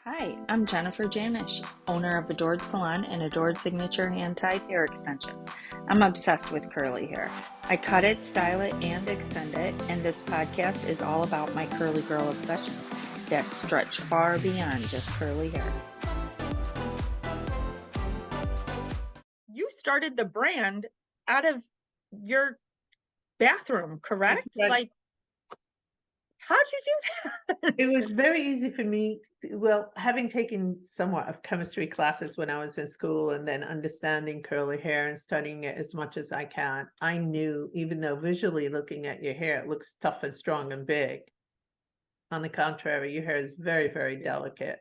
Hi, I'm Jennifer Janisch, owner of Adored Salon and Adored Signature Hand-Tied Hair Extensions. I'm obsessed with curly hair. I cut it, style it, and extend it, and this podcast is all about my curly girl obsessions that stretch far beyond just curly hair. You started the brand out of your bathroom, That's correct? right. How'd you do that? It was very easy for me, well, having taken somewhat of chemistry classes when I was in school and then understanding curly hair and studying it as much as I can, I knew, even though visually looking at your hair, it looks tough and strong and big. On the contrary, your hair is very, very delicate.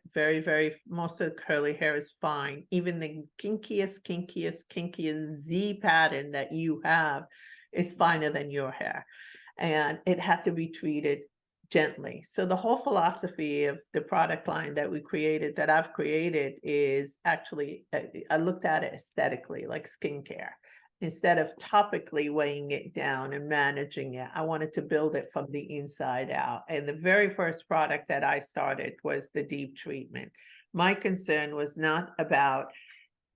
Most of the curly hair is fine. Even the kinkiest Z pattern that you have is finer than your hair. And it had to be treated gently. So the whole philosophy of the product line that I've created is actually, I looked at it aesthetically, like skincare. Instead of topically weighing it down and managing it, I wanted to build it from the inside out. And the very first product that I started was the deep treatment. My concern was not about,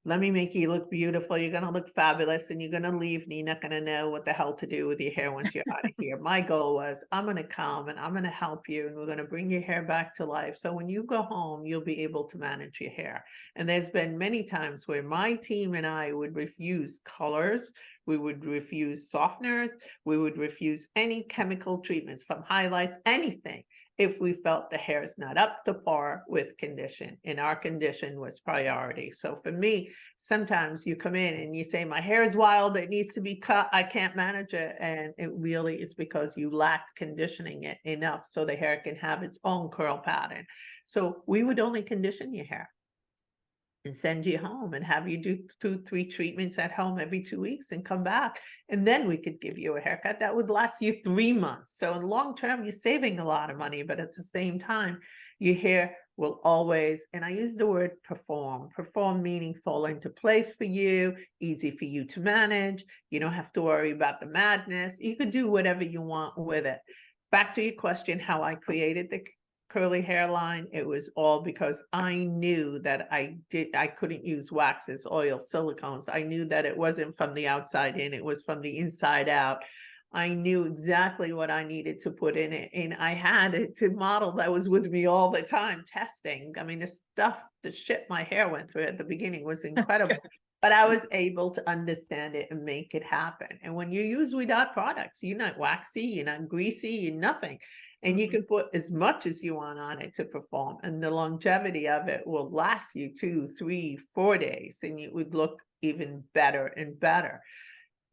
let me make you look beautiful. You're going to look fabulous and you're going to leave and you're not going to know what the hell to do with your hair once you're out of here. My goal was, I'm going to come and I'm going to help you and we're going to bring your hair back to life. So when you go home, you'll be able to manage your hair. And there's been many times where my team and I would refuse colors. We would refuse softeners. We would refuse any chemical treatments from highlights, anything, if we felt the hair is not up to par with condition, and our condition was priority. So for me, sometimes you come in and you say, my hair is wild, it needs to be cut, I can't manage it. And it really is because you lacked conditioning it enough so the hair can have its own curl pattern. So we would only condition your hair and send you home and have you do 2-3 treatments at home every 2 weeks and come back. And then we could give you a haircut that would last you 3 months. So in long term, you're saving a lot of money, but at the same time, your hair will always, and I use the word perform meaning fall into place for you, easy for you to manage. You don't have to worry about the madness. You could do whatever you want with it. Back to your question, how I created the curly hairline, it was all because I knew that I couldn't use waxes, oil, silicones. I knew that it wasn't from the outside in, it was from the inside out. I knew exactly what I needed to put in it, and I had a model that was with me all the time testing. I mean, the shit my hair went through at the beginning was incredible. But I was able to understand it and make it happen. And when you use Ouidad products, you're not waxy, you're not greasy, you're nothing. And you can put as much as you want on it to perform. And the longevity of it will last you 2, 3, 4 days, and you would look even better and better.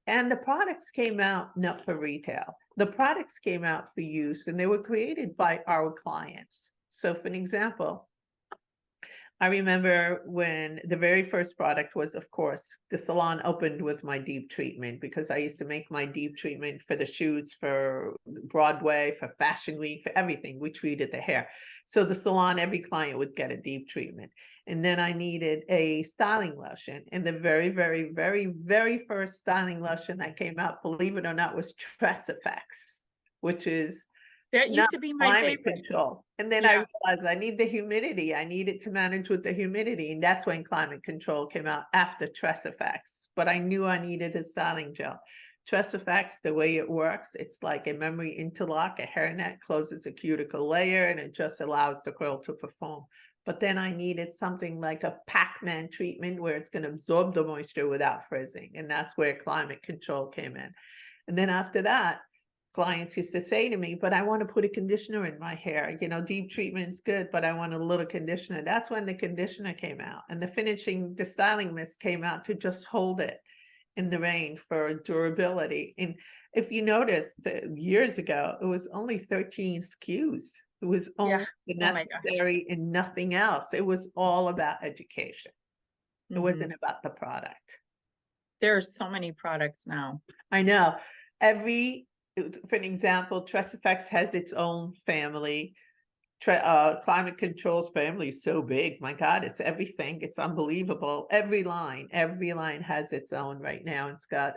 And the products came out not for retail. The products came out for use, and they were created by our clients. So for an example, I remember when the very first product was, of course, the salon opened with my deep treatment because I used to make my deep treatment for the shoots, for Broadway, for Fashion Week, for everything. We treated the hair. So the salon, every client would get a deep treatment. And then I needed a styling lotion. And the very first styling lotion that came out, believe it or not, was Tress Effects, which is That not used to be my climate favorite. control. And then I Yeah. realized I need the humidity. I needed to manage with the humidity. And that's when climate control came out after Tress Effects. But I knew I needed a styling gel. Tress Effects, the way it works, it's like a memory interlock. A hairnet closes a cuticle layer and it just allows the curl to perform. But then I needed something like a Pac-Man treatment where it's going to absorb the moisture without frizzing. And that's where climate control came in. And then after that, clients used to say to me, but I want to put a conditioner in my hair. You know, deep treatment's good, but I want a little conditioner. That's when the conditioner came out. And the styling mist came out to just hold it in the rain for durability. And if you noticed, years ago, it was only 13 SKUs. It was Yeah. only the Oh my gosh. necessary and nothing else. It was all about education. It wasn't about the product. There are so many products now. I know. Every, for an example, Trust Effects has its own family. Climate Control's family is so big. My God, it's everything. It's unbelievable. Every line has its own right now. It's got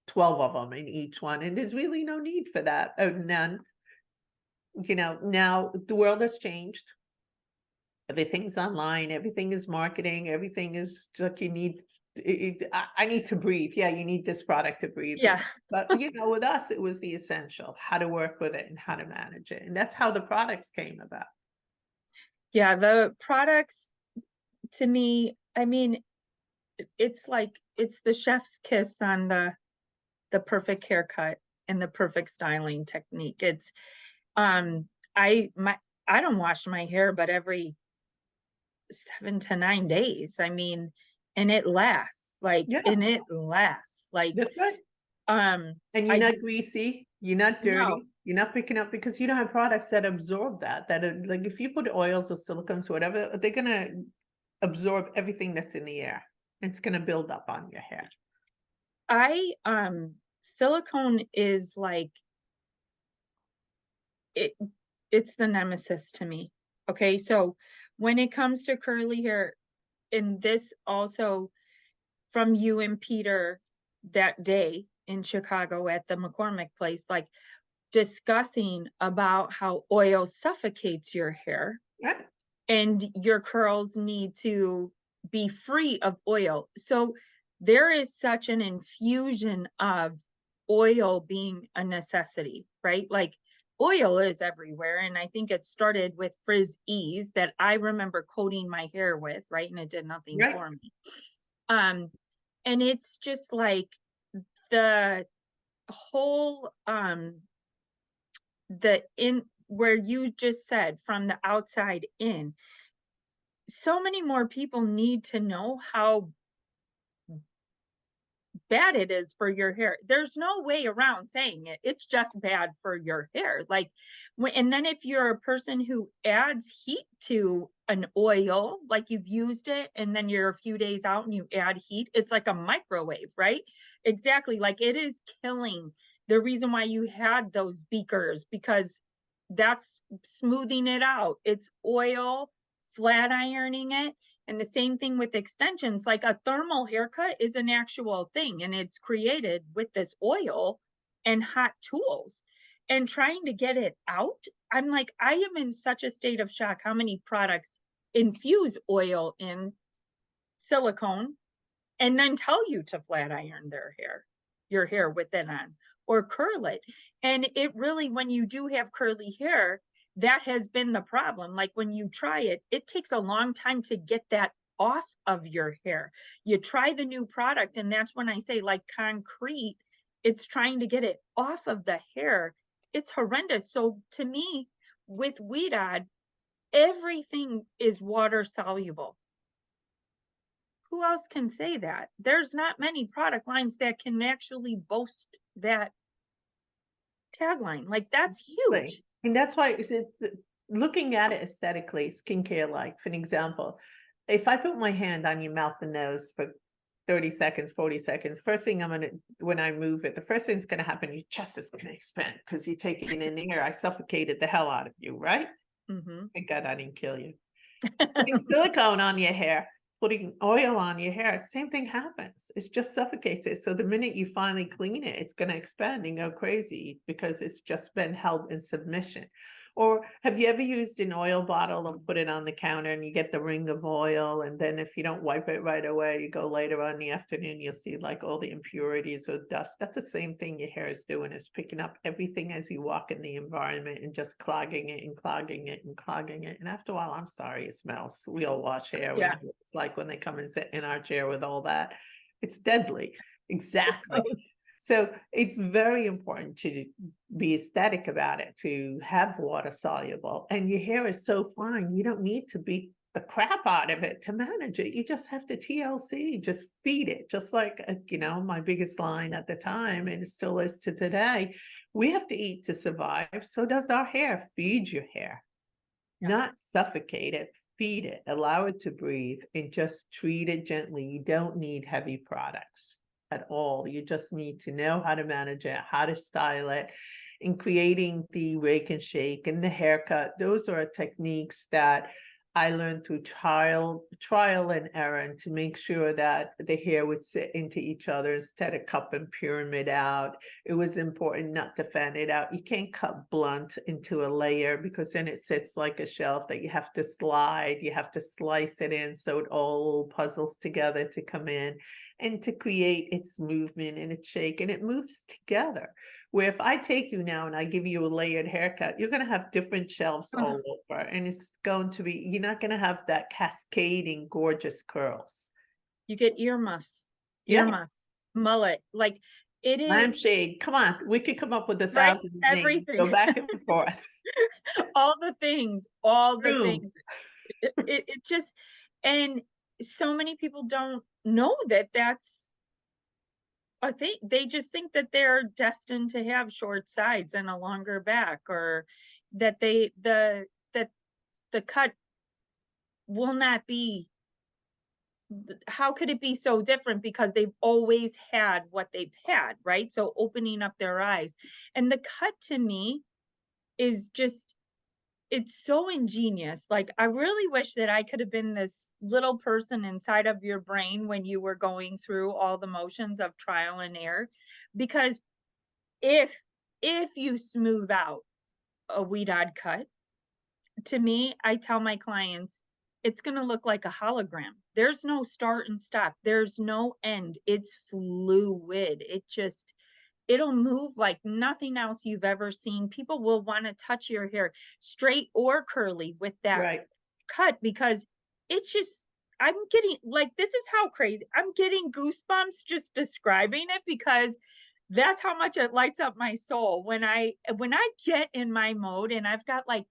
12 of them in each one. And there's really no need for that. None. You know, now the world has changed. Everything's online, everything is marketing, everything is like you need. I need to breathe. Yeah, you need this product to breathe. Yeah. But with us, it was the essential, how to work with it and how to manage it. And that's how the products came about. Yeah, the products to me, I mean, it's like it's the chef's kiss on the perfect haircut and the perfect styling technique. It's um I don't wash my hair but every 7 to 9 days. I mean, and it lasts Yeah, like that's right. um And you're I not do greasy, you're not no. dirty, you're not picking up because you don't have products that absorb that. That are, like if you put oils or silicones, whatever, they're gonna absorb everything that's in the air. It's gonna build up on your hair. I silicone is like it it's the nemesis to me. Okay, so when it comes to curly hair, and this also from you and Peter that day in Chicago at the McCormick place, like discussing about how oil suffocates your hair Right? and your curls need to be free of oil. So there is such an infusion of oil being a necessity, right? Like oil is everywhere. And I think it started with Frizz Ease that I remember coating my hair with, right? And it did nothing Right. for me. Um, and it's just like the whole the in where you just said from the outside in, so many more people need to know how bad it is for your hair. There's no way around saying it. It's just bad for your hair. Like, and then if you're a person who adds heat to an oil, like you've used it and then you're a few days out and you add heat, it's like a microwave, right? Exactly. Like it is killing the reason why you had those beakers because that's smoothing it out. It's oil, flat ironing it. And the same thing with extensions, like a thermal haircut is an actual thing and it's created with this oil and hot tools. And trying to get it out, I'm like, I am in such a state of shock how many products infuse oil in silicone and then tell you to flat iron your hair with it on, or curl it. And it really, when you do have curly hair, that has been the problem. Like when you try it, it takes a long time to get that off of your hair. You try the new product, and that's when I say, like concrete, it's trying to get it off of the hair. It's horrendous. So to me, with Ouidad, everything is water soluble. Who else can say that? There's not many product lines that can actually boast that tagline. Like that's Like, huge. and that's why looking at it aesthetically, skincare like, for an example, if I put my hand on your mouth and nose for 30 seconds, 40 seconds, first thing I'm gonna, when I move it, the first thing's gonna happen, your chest is gonna expand because you're taking it in the air. I suffocated the hell out of you, right? Mm-hmm. Thank God I didn't kill you. Putting silicone on your hair, putting oil on your hair, same thing happens. It just suffocates it. So the minute you finally clean it, it's going to expand and go crazy because it's just been held in submission. Or have you ever used an oil bottle and put it on the counter and you get the ring of oil? And then if you don't wipe it right away, you go later on in the afternoon, you'll see like all the impurities or dust. That's the same thing your hair is doing, is picking up everything as you walk in the environment and just clogging it and clogging it and clogging it. And after a while, I'm sorry, it smells. We all wash hair. We Yeah. know what it's like when they come and sit in our chair with all that. It's deadly. Exactly. So it's very important to be aesthetic about it, to have water soluble. And your hair is so fine, you don't need to beat the crap out of it to manage it. You just have to TLC, just feed it. Just like, my biggest line at the time, and it still is to today, we have to eat to survive. So does our hair. Feed your hair, Yeah. not suffocate it. Feed it, allow it to breathe, and just treat it gently. You don't need heavy products at all. You just need to know how to manage it, how to style it. In creating the rake and shake and the haircut, those are techniques that I learned through trial and error, and to make sure that the hair would sit into each other instead of cup and pyramid out. It was important not to fan it out. You can't cut blunt into a layer because then it sits like a shelf that you have to slide. You have to slice it in so it all puzzles together to come in and to create its movement and its shake, and it moves together. Where if I take you now and I give you a layered haircut, you're going to have different shelves all over, and it's going to be, you're not going to have that cascading gorgeous curls. You get earmuffs, Yes, mullet, like it is lampshade. Come on, we could come up with a right, thousand names. Go everything, back and forth. all the things, all the True. things. It just, and so many people don't know that that's a thing. They just think that they're destined to have short sides and a longer back, or that that the cut will not be, how could it be so different, because they've always had what they've had, right? So opening up their eyes, and the cut to me is just, it's so ingenious. Like, I really wish that I could have been this little person inside of your brain when you were going through all the motions of trial and error, because if you smooth out a Ouidad cut, to me, I tell my clients, it's going to look like a hologram. There's no start and stop. There's no end. It's fluid. It'll move like nothing else you've ever seen. People will want to touch your hair, straight or curly, with that Right. cut, because it's just, I'm getting, like, this is how crazy, I'm getting goosebumps just describing it, because that's how much it lights up my soul when I get in my mode, and I've got like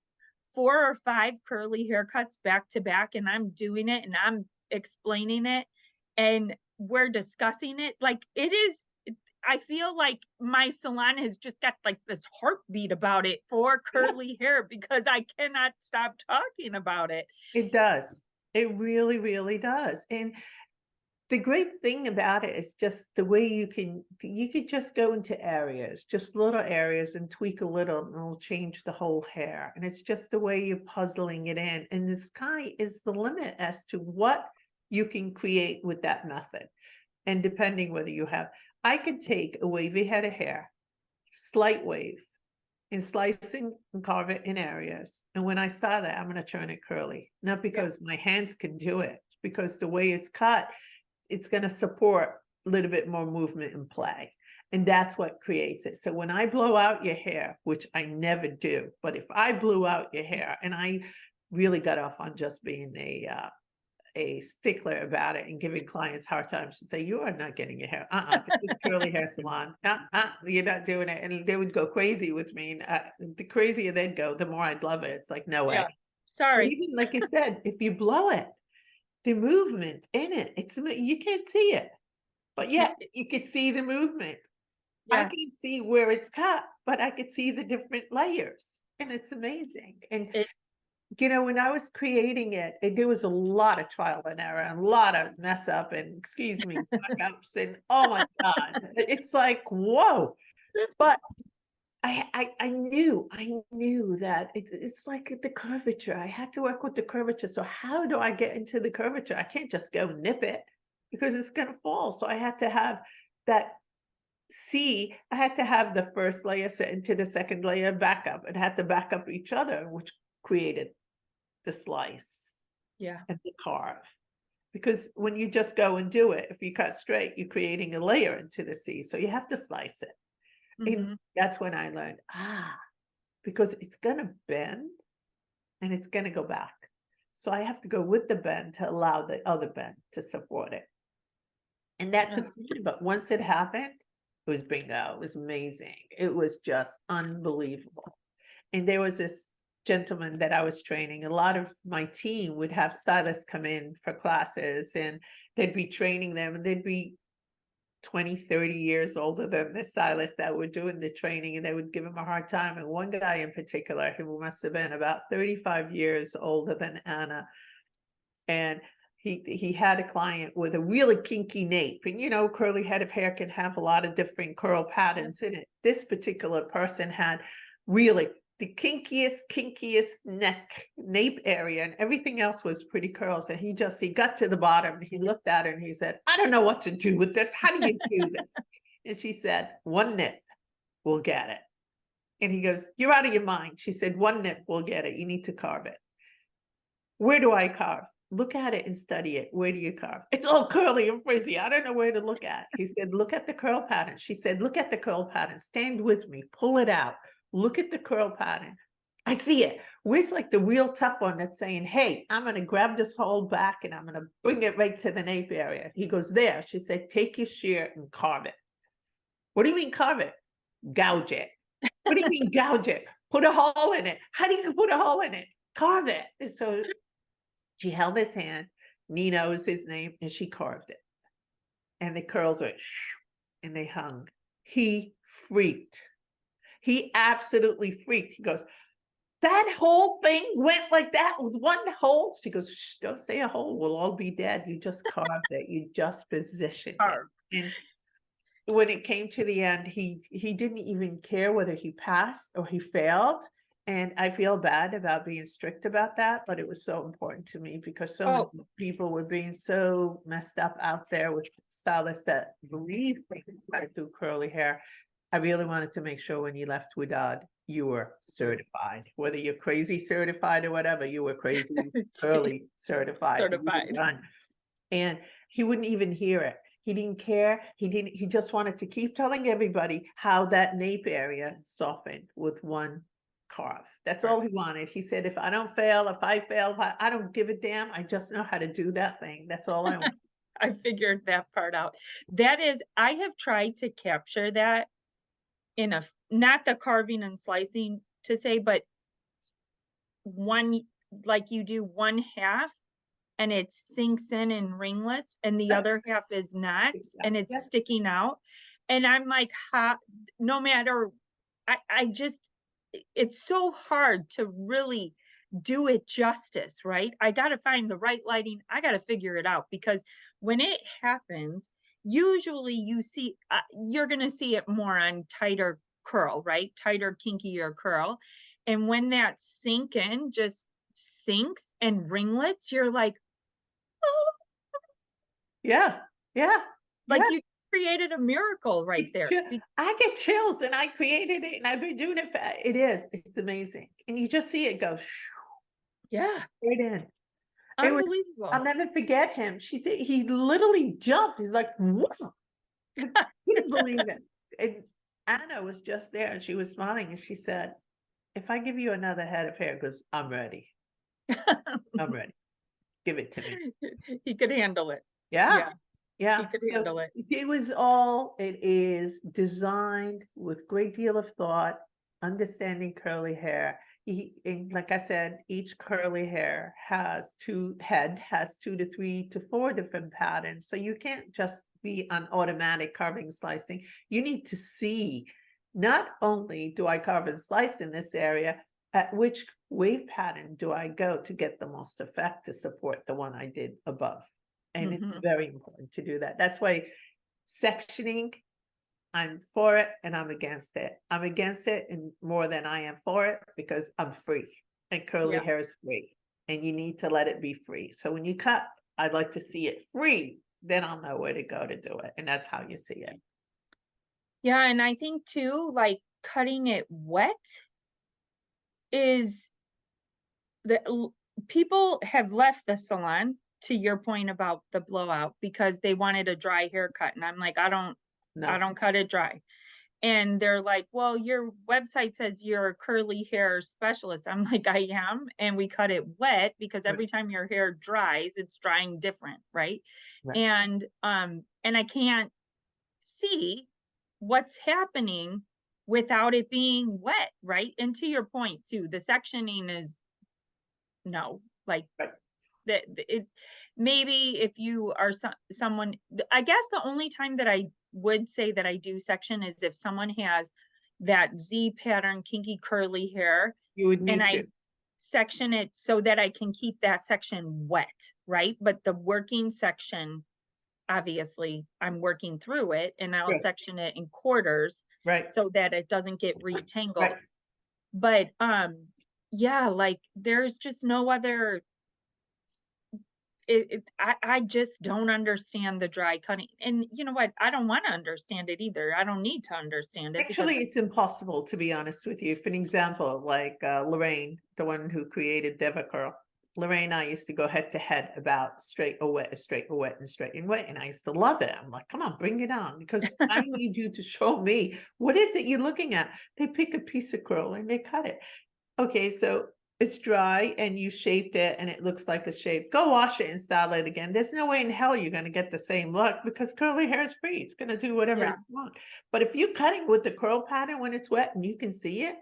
4 or 5 curly haircuts back to back, and I'm doing it and I'm explaining it and we're discussing it. Like, I feel like my salon has just got like this heartbeat about it for Yes, curly hair, because I cannot stop talking about it. it does. It really, really does. And the great thing about it is just the way you could just go into areas, just little areas, and tweak a little, and it'll change the whole hair. And it's just the way you're puzzling it in. And the sky is the limit as to what you can create with that method. And depending whether you have, I could take a wavy head of hair, slight wave, and slicing and carve it in areas. And when I saw that, I'm going to turn it curly, not because my hands can do it, because the way it's cut, it's going to support a little bit more movement and play. And that's what creates it. So when I blow out your hair, which I never do, but if I blew out your hair, and I really got off on just being a stickler about it and giving clients hard times to say, you are not getting your hair. This is curly hair salon. You're not doing it. And they would go crazy with me. And, the crazier they'd go, the more I'd love it. It's like, no way. Yeah. But Sorry. even like you said, if you blow it, the movement in it, you can't see it, but yet you could see the movement. I Yes. can see where it's cut, but I could see the different layers, and it's amazing. And It, when I was creating it, there was a lot of trial and error and a lot of mess up and, excuse me, fuck ups, and oh my God, it's like, whoa. But I knew that it's like the curvature. I had to work with the curvature. So how do I get into the curvature? I can't just go nip it because it's going to fall. So I had to have that. I had to have the first layer set into the second layer back up. It had to back up each other, which created the slice yeah. and the carve. Because when you just go and do it, if you cut straight, you're creating a layer into the C. So you have to slice it. And Mhm. that's when I learned, because it's going to bend and it's going to go back. So I have to go with the bend to allow the other bend to support it. And that took time, but once it happened, it was bingo. It was amazing. It was just unbelievable. And there was this gentleman that I was training. A lot of my team would have stylists come in for classes, and they'd be training them, and they'd be 20, 30 years older than the stylists that were doing the training, and they would give him a hard time. And one guy in particular, who must have been about 35 years older than Anna, and he had a client with a really kinky nape, and curly head of hair can have a lot of different curl patterns in it. This particular person had really the kinkiest nape area, and everything else was pretty curls. And he got to the bottom, he looked at her and he said, I don't know what to do with this. How do you do this? And she said, one nip, we'll get it. And he goes, you're out of your mind. She said, one nip, we'll get it. You need to carve it. Where do I carve? Look at it and study it. Where do you carve? It's all curly and frizzy. I don't know where to look at. He said, look at the curl pattern. She said, look at the curl pattern. Stand with me. Pull it out. Look at the curl pattern. I see it. Where's like the real tough one that's saying, hey, I'm going to grab this whole back and I'm going to bring it right to the nape area. He goes, there. She said, take your shear and carve it. What do you mean carve it? Gouge it. What do you mean gouge it? Put a hole in it. How do you put a hole in it? Carve it. And so she held his hand, Nino is his name, and she carved it. And the curls went, and they hung. He freaked. He absolutely freaked. He goes, that whole thing went like that with one hole? She goes, shh, don't say a hole, we'll all be dead. You just carved it. You just positioned it. And when it came to the end, he didn't even care whether he passed or he failed. And I feel bad about being strict about that, but it was so important to me because so many people were being so messed up out there with stylists that believe they can do curly hair. I really wanted to make sure when you left Ouidad, you were certified. Whether you're crazy certified or whatever, you were crazy curly certified. And he wouldn't even hear it. He didn't care. He just wanted to keep telling everybody how that nape area softened with one carve. That's all he wanted. He said, if I don't fail, if I fail, I don't give a damn. I just know how to do that thing. That's all I want. I figured that part out. That is, I have tried to capture that in not the carving and slicing to say, but one, like you do one half and it sinks in ringlets and the other half is not, and it's sticking out. And I'm like, no matter, I just, it's so hard to really do it justice, right? I got to find the right lighting. I got to figure it out because when it happens, usually you see, you're going to see it more on tighter curl, right? Tighter, kinkier curl. And when that just sinks and ringlets, you're like, oh. Yeah. Like you created a miracle right there. I get chills and I created it and I've been doing it it's amazing. And you just see it go right in. Unbelievable. I'll never forget him. She said he literally jumped. He's like, what? He didn't believe it. And Anna was just there and she was smiling and she said, if I give you another head of hair, goes, I'm ready. I'm ready. Give it to me. He could handle it. Yeah. He could handle it. It is designed with great deal of thought, understanding curly hair. And like I said, each curly hair has 2 to 3 to 4 different patterns. So you can't just be on automatic carving, slicing. You need to see, not only do I carve and slice in this area, at which wave pattern do I go to get the most effect to support the one I did above? And it's very important to do that. That's why sectioning, I'm for it and I'm against it. I'm against it and more than I am for it because I'm free and curly hair is free and you need to let it be free. So when you cut, I'd like to see it free, then I'll know where to go to do it. And that's how you see it. Yeah. And I think too, like cutting it wet is people have left the salon, to your point about the blowout, because they wanted a dry haircut. And I'm like, I don't cut it dry. And they're like, well, your website says you're a curly hair specialist. I'm like, I am. And we cut it wet because every time your hair dries, it's drying different. Right. And I can't see what's happening without it being wet. Right. And to your point too, the sectioning is that it maybe if you are someone, I guess the only time that I would say that I do section is if someone has that Z pattern kinky curly hair, you would need and to I section it so that I can keep that section wet, right? But the working section, obviously I'm working through it and I'll section it in quarters, right, so that it doesn't get retangled. But, yeah, like, there's just no other I just don't understand the dry cutting, and you know what? I don't wanna understand it either. I don't need to understand it because Actually, it's impossible, to be honest with you. For an example, like Lorraine, the one who created DevaCurl, Lorraine and I used to go head to head about straight or wet, straight or wet, and straight and wet. And I used to love it. I'm like, come on, bring it on. Because I need you to show me what is it you're looking at. They pick a piece of curl and they cut it. Okay, so it's dry and you shaped it and it looks like a shape. Go wash it and style it again. There's no way in hell you're going to get the same look because curly hair is free. It's going to do whatever Yeah, it's want. But if you're cutting with the curl pattern when it's wet and you can see it,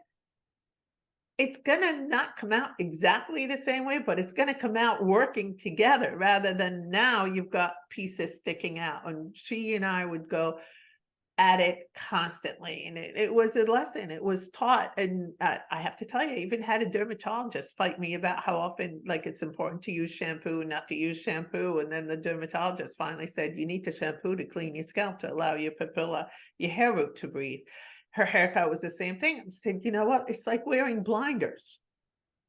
it's going to not come out exactly the same way, but it's going to come out working together rather than now you've got pieces sticking out. And she and I would go at it constantly. And it was a lesson. It was taught. And I have to tell you, I even had a dermatologist fight me about how often, like, it's important to use shampoo, not to use shampoo. And then the dermatologist finally said, you need to shampoo to clean your scalp to allow your papilla, your hair root to breathe. Her haircut was the same thing. I said, you know what? It's like wearing blinders.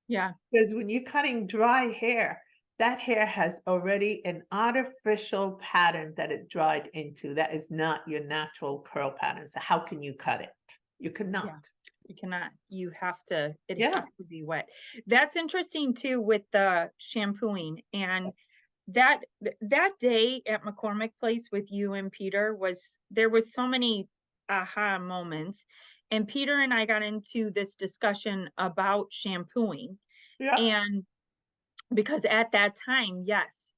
yeah, Because when you're cutting dry hair, that hair has already an artificial pattern that it dried into. That is not your natural curl pattern. So how can you cut it? You yeah. cannot. You cannot. It Yeah. has to be wet. That's interesting too with the shampooing, and that day at McCormick Place with you and Peter there was so many aha moments, and Peter and I got into this discussion about shampooing, Yeah. and because at that time, yes,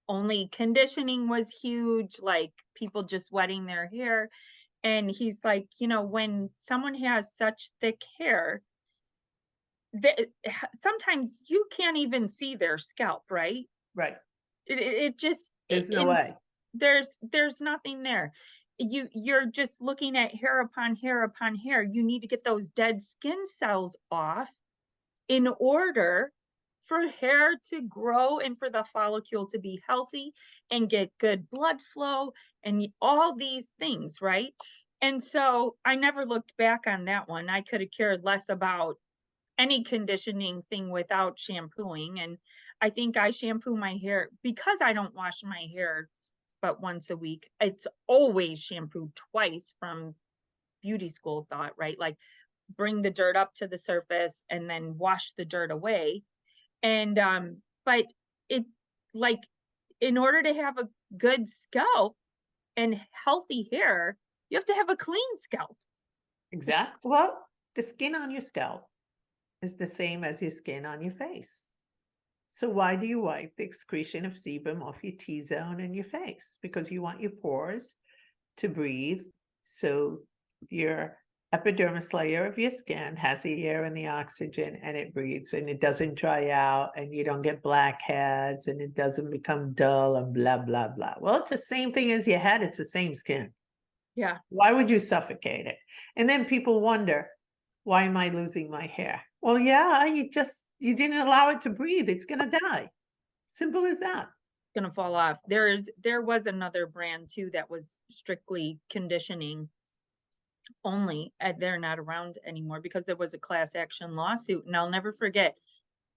only conditioning was huge, like people just wetting their hair. And he's like, when someone has such thick hair, sometimes you can't even see their scalp, right? Right. It just There's no way. there's nothing there. You're just looking at hair upon hair upon hair. You need to get those dead skin cells off in order for hair to grow and for the follicle to be healthy and get good blood flow and all these things, right? And so I never looked back on that one. I could have cared less about any conditioning thing without shampooing. And I think I shampoo my hair because I don't wash my hair but once a week. It's always shampooed twice from beauty school thought, right? Like bring the dirt up to the surface and then wash the dirt away. And but it like in order to have a good scalp and healthy hair, you have to have a clean scalp. Exactly. Well, the skin on your scalp is the same as your skin on your face. So why do you wipe the excretion of sebum off your T-zone and your face? Because you want your pores to breathe. So your epidermis layer of your skin has the air and the oxygen and it breathes and it doesn't dry out and you don't get blackheads and it doesn't become dull and blah, blah, blah. Well, it's the same thing as your head. It's the same skin. Yeah. Why would you suffocate it? And then people wonder, why am I losing my hair? Well, yeah, you didn't allow it to breathe. It's going to die. Simple as that. Gonna fall off. There was another brand too that was strictly conditioning only. They're not around anymore because there was a class action lawsuit, and I'll never forget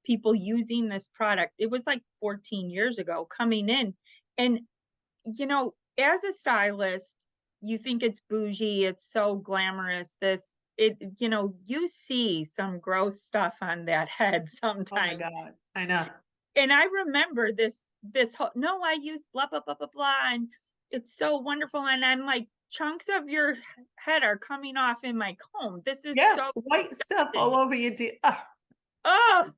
people using this product. It was like 14 years ago coming in, and as a stylist, you think it's bougie, it's so glamorous. You see some gross stuff on that head Oh my sometimes. God. I know. And I remember this whole, no, I use blah blah blah blah blah, and it's so wonderful. And I'm like, chunks of your head are coming off in my comb. This is Yeah, so white stuff all disgusting. over your Oh,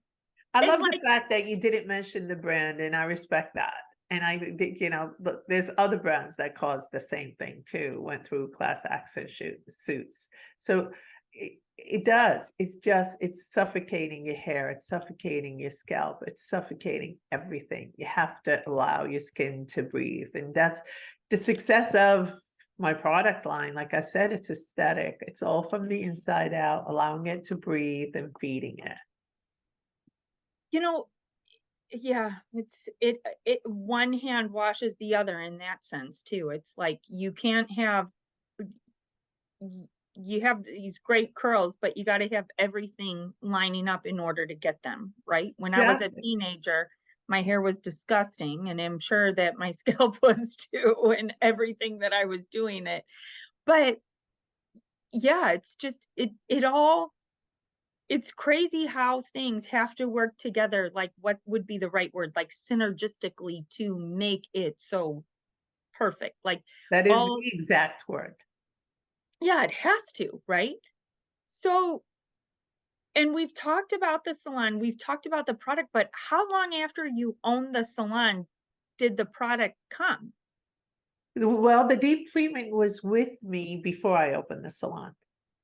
I and love the like, fact that you didn't mention the brand, and I respect that. And I think, but there's other brands that caused the same thing too, went through class action suits. So it does. It's suffocating your hair. It's suffocating your scalp. It's suffocating everything. You have to allow your skin to breathe. And that's the success of my product line. Like I said, it's aesthetic. It's all from the inside out, allowing it to breathe and feeding it. you know, yeah, it one hand washes the other in that sense too. It's like you can't have you have these great curls, but you got to have everything lining up in order to get them right. When I was a Exactly. teenager, my hair was disgusting, and I'm sure that my scalp was too, and everything that I was doing it. But yeah, it's just it all it's crazy how things have to work together. Like, what would be the right word? Like synergistically to make it so perfect. Like That is all, the exact word. yeah, it has to, right? So, and we've talked about the salon, we've talked about the product, but how long after you owned the salon did the product come? Well, the deep treatment was with me before I opened the salon.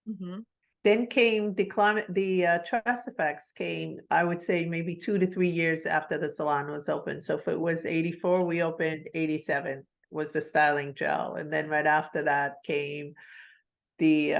Hmm. Then came the climate, the trust effects came, I would say maybe 2 to 3 years after the salon was open. So if it was 84, we opened 87 was the styling gel. And then right after that came the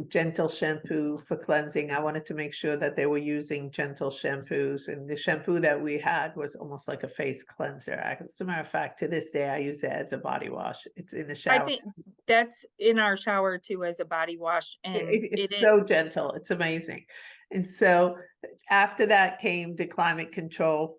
gentle shampoo for cleansing. I wanted to make sure that they were using gentle shampoos, and the shampoo that we had was almost like a face cleanser. As a matter of fact, to this day, I use it as a body wash. It's in the I shower. think that's in our shower too as a body wash, and it It's is. so gentle. It's amazing. And so after that came the climate control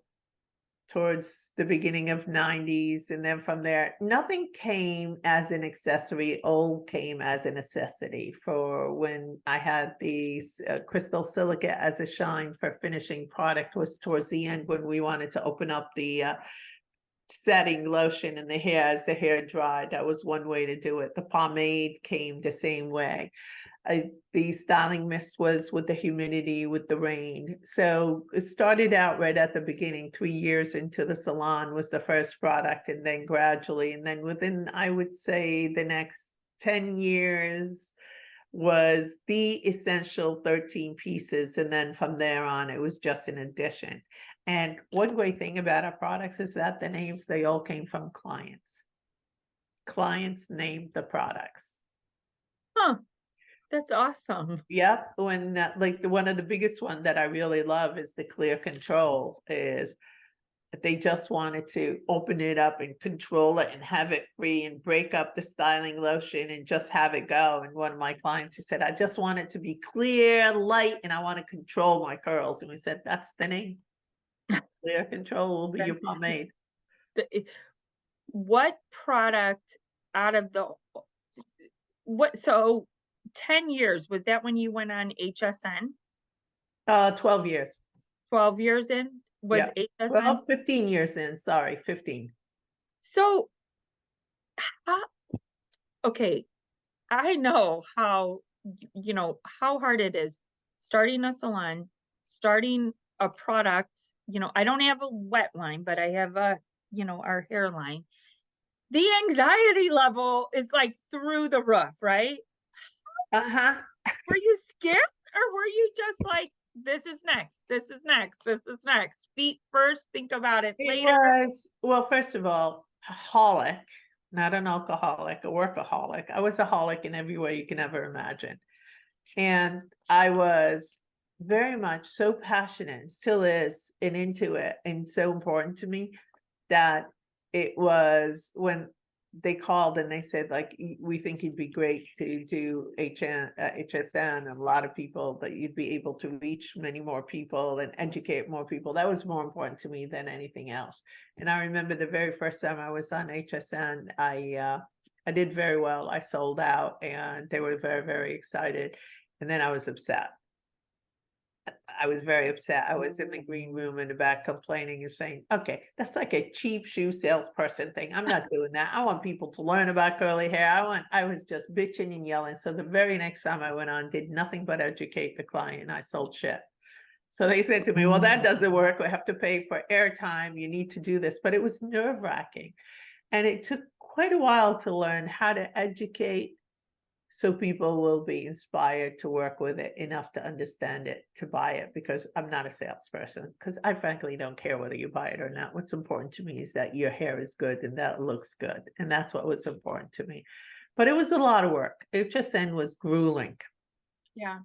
towards the beginning of 90s. And then from there, nothing came as an accessory. Old came as a necessity for when I had these crystal silica as a shine for finishing product was towards the end when we wanted to open up the setting lotion in the hair as the hair dried. That was one way to do it. The pomade came the same way. The styling mist was with the humidity, with the rain. So it started out right at the beginning, 3 years into the salon was the first product, and then gradually, and then within, I would say, the next 10 years was the essential 13 pieces. And then from there on, it was just an addition. And one great thing about our products is that the names, they all came from clients. Clients named the products. Huh, that's awesome. Yep, when that, like, one of the biggest one that I really love is the clear control, is they just wanted to open it up and control it and have it free and break up the styling lotion and just have it go. And one of my clients, she said, I just want it to be clear, light, and I want to control my curls. And we said, that's the name. Clear control will be your pomade. What product out of the what? So 10 years, was that when you went on HSN? 12 years. 12 years in was Yeah. HSN? Well, 15 years in, sorry, 15. So, how, okay, I know how, how hard it is starting a salon, starting a product. I don't have a wet line, but I have our hairline. The anxiety level is like through the roof, right? Uh-huh. Were you scared, or were you just like, this is next, this is next, this is next? Feet first, think about it It later. was, well, first of all, a holic, not an alcoholic, a workaholic. I was a holic in every way you can ever imagine. And I was very much so passionate, still is, and into it, and so important to me that it was when they called and they said, like, we think you'd be great to do HSN, and a lot of people, that you'd be able to reach many more people and educate more people. That was more important to me than anything else. And I remember the very first time I was on HSN, I did very well. I sold out and they were very, very excited. And then I was upset. I was very upset. I was in the green room in the back complaining and saying, okay, that's like a cheap shoe salesperson thing. I'm not doing that. I want people to learn about curly hair. I was just bitching and yelling. So the very next time I went on, did nothing but educate the client, and I sold shit. So they said to me, well, that doesn't work. We have to pay for airtime. You need to do this. But it was nerve-wracking. And it took quite a while to learn how to educate so people will be inspired to work with it enough to understand it, to buy it, because I'm not a salesperson, because I frankly don't care whether you buy it or not. What's important to me is that your hair is good and that it looks good. And that's what was important to me. But it was a lot of work. HSN was grueling. Yeah.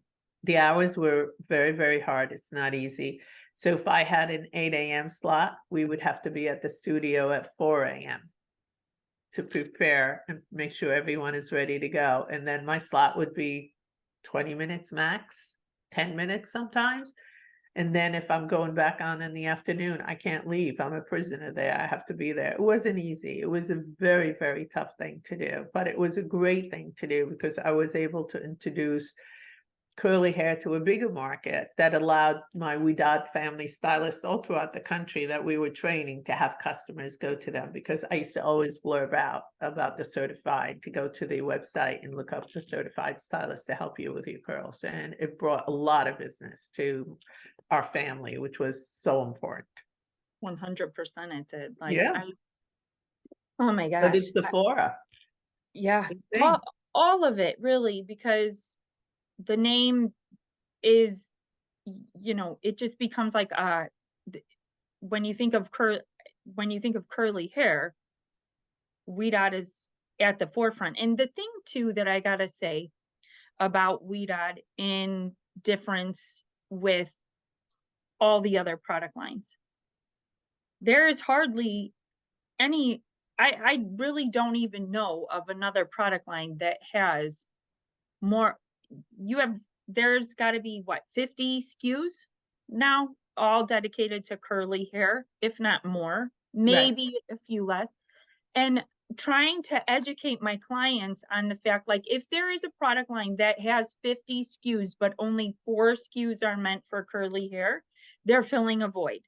The hours were very, very hard. It's not easy. So if I had an 8 a.m. slot, we would have to be at the studio at 4 a.m. to prepare and make sure everyone is ready to go. And then my slot would be 20 minutes max, 10 minutes sometimes. And then if I'm going back on in the afternoon, I can't leave. I'm a prisoner there. I have to be there. It wasn't easy. It was a very, very tough thing to do, but it was a great thing to do because I was able to introduce curly hair to a bigger market that allowed my Ouidad family stylists all throughout the country that we were training to have customers go to them, because I used to always blurb out about the certified, to go to the website and look up the certified stylist to help you with your curls. And it brought a lot of business to our family, which was so important. 100% it did. Like, Yeah. oh my But gosh. it's Sephora. Yeah, Same thing. all of it really, because the name is, it just becomes like, when you think of curly hair, Ouidad is at the forefront. And the thing too that I gotta say about Ouidad in difference with all the other product lines, there is hardly any, I really don't even know of another product line that has more. There's got to be what, 50 SKUs now, all dedicated to curly hair, if not more, Right. maybe a few less. And trying to educate my clients on the fact, like, if there is a product line that has 50 SKUs, but only 4 SKUs are meant for curly hair, they're filling a void.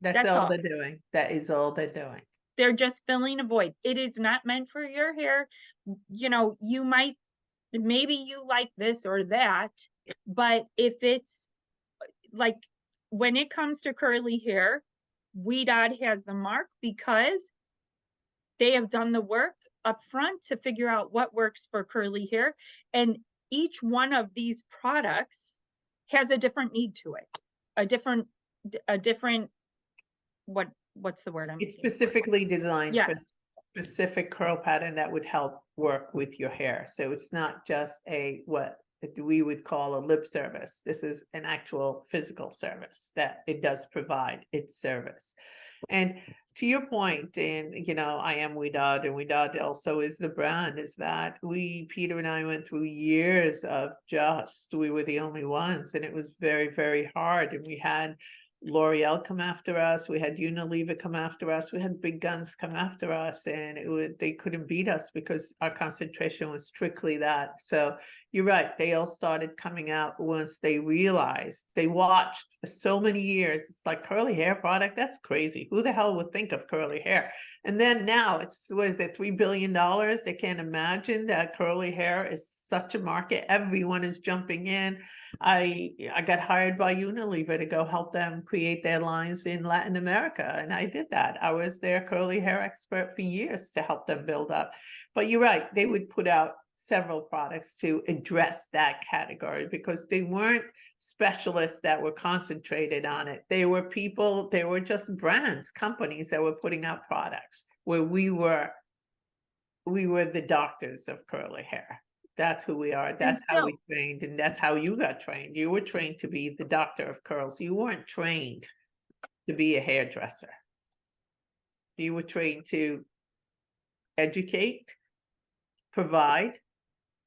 That's That's all all. they're doing. That is all they're doing. They're just filling a void. It is not meant for your hair. You might, maybe you like this or that, but if it's like, when it comes to curly hair, Ouidad has the mark because they have done the work up front to figure out what works for curly hair. And each one of these products has a different need to it, a different, what's the word I'm It's looking for? specifically designed for Yes. specific curl pattern that would help work with your hair. So it's not just what we would call a lip service. This is an actual physical service that it does provide its service. And to your point, and I am Ouidad, and Ouidad also is the brand, is that Peter and I went through years of we were the only ones, and it was very, very hard. And we had L'Oreal come after us, we had Unilever come after us, we had big guns come after us, and they couldn't beat us because our concentration was strictly that. So you're right, they all started coming out once they realized, they watched for so many years. It's like, curly hair product, that's crazy. Who the hell would think of curly hair? And then now it's, what is it, $3 billion? They can't imagine that curly hair is such a market. Everyone is jumping in. I got hired by Unilever to go help them create their lines in Latin America. And I did that. I was their curly hair expert for years to help them build up. But you're right, they would put out several products to address that category because they weren't specialists that were concentrated on it. They were just brands, companies that were putting out products where we were the doctors of curly hair. That's who we are. That's how we trained, and that's how you got trained. You were trained to be the doctor of curls. You weren't trained to be a hairdresser. You were trained to educate, provide,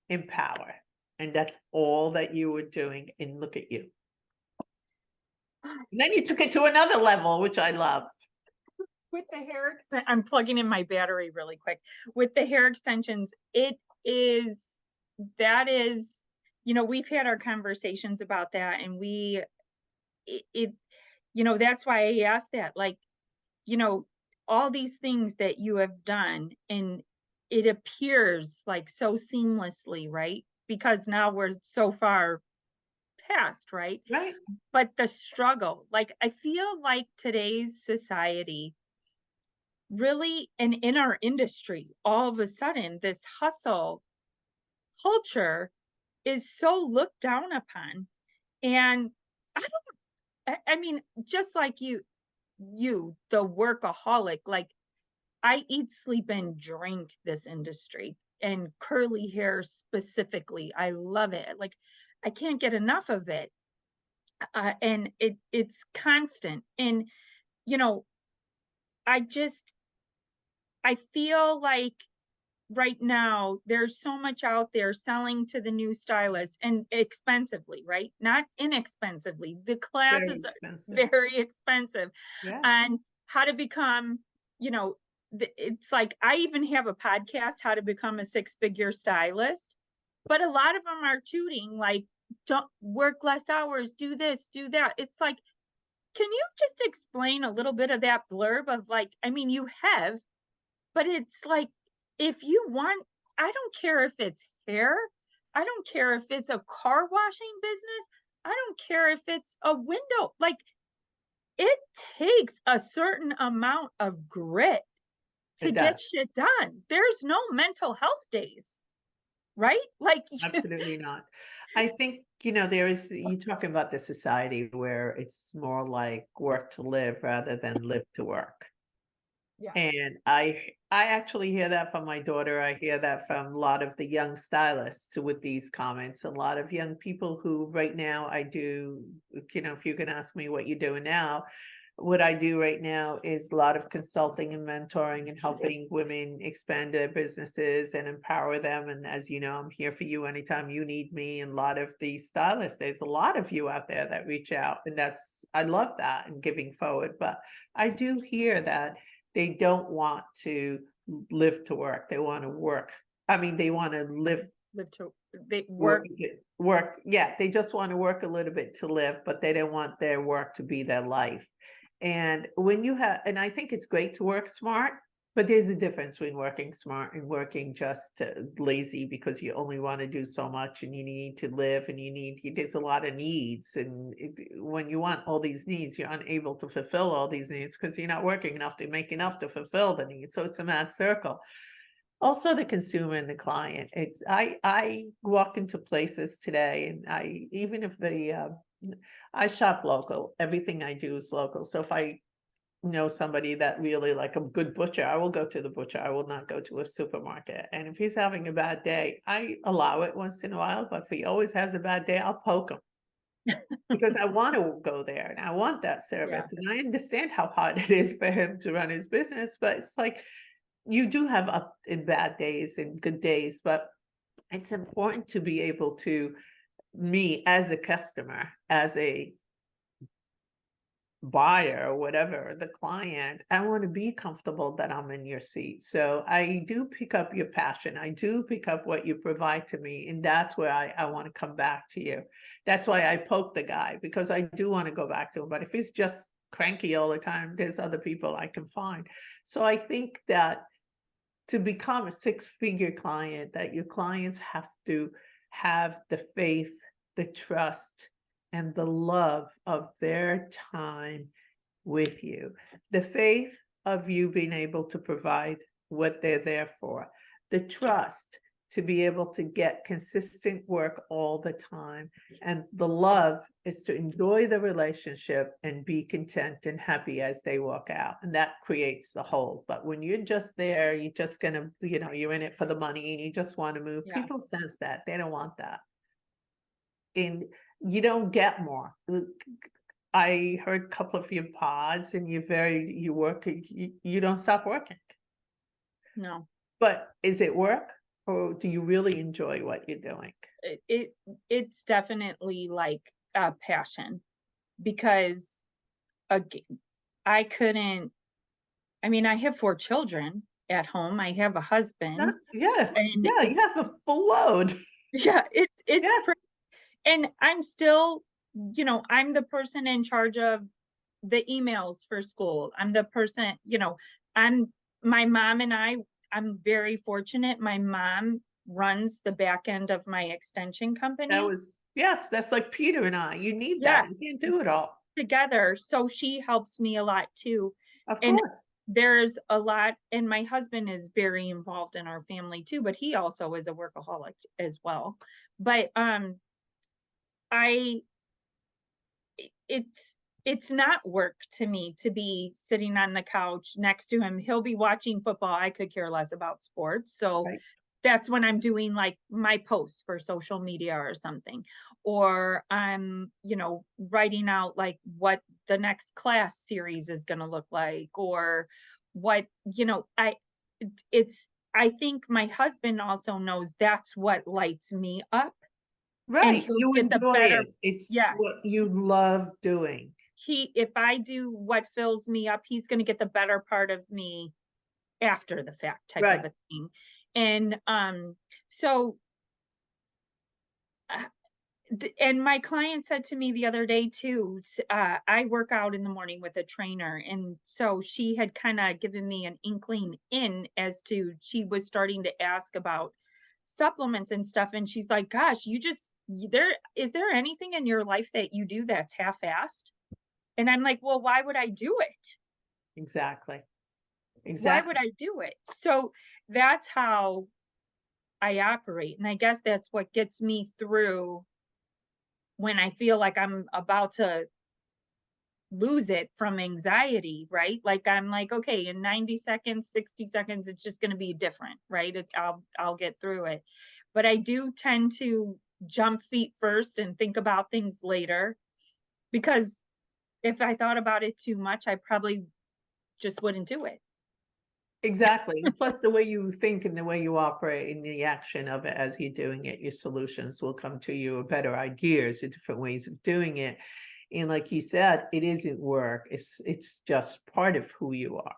empower. And that's all that you were doing. And look at you. And then you took it to another level, which I love. With the hair extension, I'm plugging in my battery really quick. With the hair extensions, that is, we've had our conversations about that, and that's why I asked that, like, all these things that you have done, and it appears like so seamlessly, right? Because now we're so far past, right? Right. But the struggle, like, I feel like today's society really, and in our industry, all of a sudden, this hustle culture is so looked down upon. And I mean, just like you, the workaholic, like, I eat, sleep, and drink this industry, and curly hair specifically. I love it. Like, I can't get enough of it. And it's constant. And, I I feel like right now there's so much out there selling to the new stylist and expensively, right? Not inexpensively. The Very classes are expensive. very expensive. Yes. And how to become, you know, it's like I even have a podcast, how to become a six-figure stylist. But a lot of them are tooting like, don't work less hours, do this, do that. It's like, can you just explain a little bit of that blurb of like, I mean, you have, but it's like, if you want, I don't care if it's hair, I don't care if it's a car washing business, I don't care if it's a window, like, it takes a certain amount of grit to It get does. shit done. There's no mental health days, right? Like, Absolutely not. I think, you're talking about the society where it's more like work to live rather than live to work. yeah, And I actually hear that from my daughter. I hear that from a lot of the young stylists with these comments. A lot of young people who right now I do, if you can ask me what you're doing now, what I do right now is a lot of consulting and mentoring and helping women expand their businesses and empower them. And as you know, I'm here for you anytime you need me. And a lot of these stylists, there's a lot of you out there that reach out, and I love that and giving forward. But I do hear that they don't want to live to work. They want to work. I mean, they want to live live to, they work, work, work. Yeah, they just want to work a little bit to live, but they don't want their work to be their life. And when you have, and I think it's great to work smart, but there's a difference between working smart and working just lazy because you only want to do so much and you need to live and there's a lot of needs. And when you want all these needs, you're unable to fulfill all these needs because you're not working enough to make enough to fulfill the needs. So it's a mad circle. Also the consumer and the client. I walk into places today and even if I shop local, everything I do is local. So if I know somebody that really like a good butcher, I will go to the butcher. I will not go to a supermarket. And if he's having a bad day, I allow it once in a while, but if he always has a bad day, I'll poke him because I want to go there and I want that yeah, service. And I understand how hard it is for him to run his business, but it's like you do have up and bad days and good days, but it's important to be able to, me as a customer, as a buyer or whatever, the client, I want to be comfortable that I'm in your seat. So I do pick up your passion. I do pick up what you provide to me. And that's where I want to come back to you. That's why I poke the guy, because I do want to go back to him. But if he's just cranky all the time, there's other people I can find. So I think that to become a six-figure client, that your clients have to have the faith, the trust, and the love of their time with you. The faith of you being able to provide what they're there for. The trust to be able to get consistent work all the time. And the love is to enjoy the relationship and be content and happy as they walk out. And that creates the whole. But when you're just there, you're just gonna, you're in it for the money and you just want to move. yeah. People sense that. They don't want that. And you don't get more. I heard a couple of your pods and you work, you don't stop working. No. But is it work or do you really enjoy what you're doing? It's definitely like a passion because I couldn't, I mean, I have 4 children at home. I have a husband Yeah, and yeah, you have a full load. yeah, it's Yes, and I'm still, I'm the person in charge of the emails for school. I'm the person, I'm my mom and I'm very fortunate. My mom runs the back end of my extension company. yes, that's like Peter and I. You need Yeah, that. You can't do it all. together. So she helps me a lot too. Of And course. there's a lot, and my husband is very involved in our family too, but he also is a workaholic as well. But I it's not work to me to be sitting on the couch next to him. He'll be watching football. I could care less about sports. So Right. that's when I'm doing like my posts for social media or something. Or I'm, writing out like what the next class series is going to look like or what, I think my husband also knows that's what lights me up, and Right, he'll you get the enjoy better. it. It's Yeah, what you love doing. if I do what fills me up, he's gonna get the better part of me after the fact type of Right. a thing. And, so, uh, and my client said to me the other day too, I work out in the morning with a trainer, and so she had kinda given me an inkling in as to she was starting to ask about supplements and stuff, and she's like, "Gosh, there is there anything in your life that you do that's half-assed?" And I'm like, "Well, why would I do it? Exactly. Why would Exactly. I do it?" So, that's how I operate, and I guess that's what gets me through when I feel like I'm about to lose it from anxiety, right? Like, I'm like, "Okay, in 90 seconds, 60 seconds, it's just gonna be different, right? I'll get through it." But I do tend to jump feet first and think about things later, because if I thought about it too much, I probably just wouldn't do it. Exactly. And plus the way you think and the way you operate in the action of it as you're doing it, your solutions will come to you, or better ideas or different ways of doing it. And like you said, it isn't work. It's just part of who you are.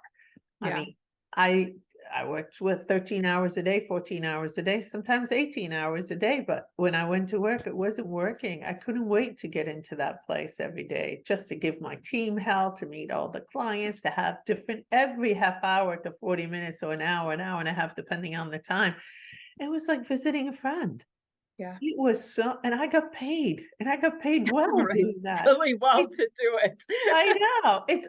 I Yeah. mean, I I worked with 13 hours a day, 14 hours a day, sometimes 18 hours a day, but when I went to work, it wasn't working. I couldn't wait to get into that place every day just to give my team hell, to meet all the clients, to have different every half hour to 40 minutes or an hour and a half, depending on the time. It was like visiting a friend. Yeah. It was so, and I got paid well Right. doing that. Really well It, to do it. I know. It's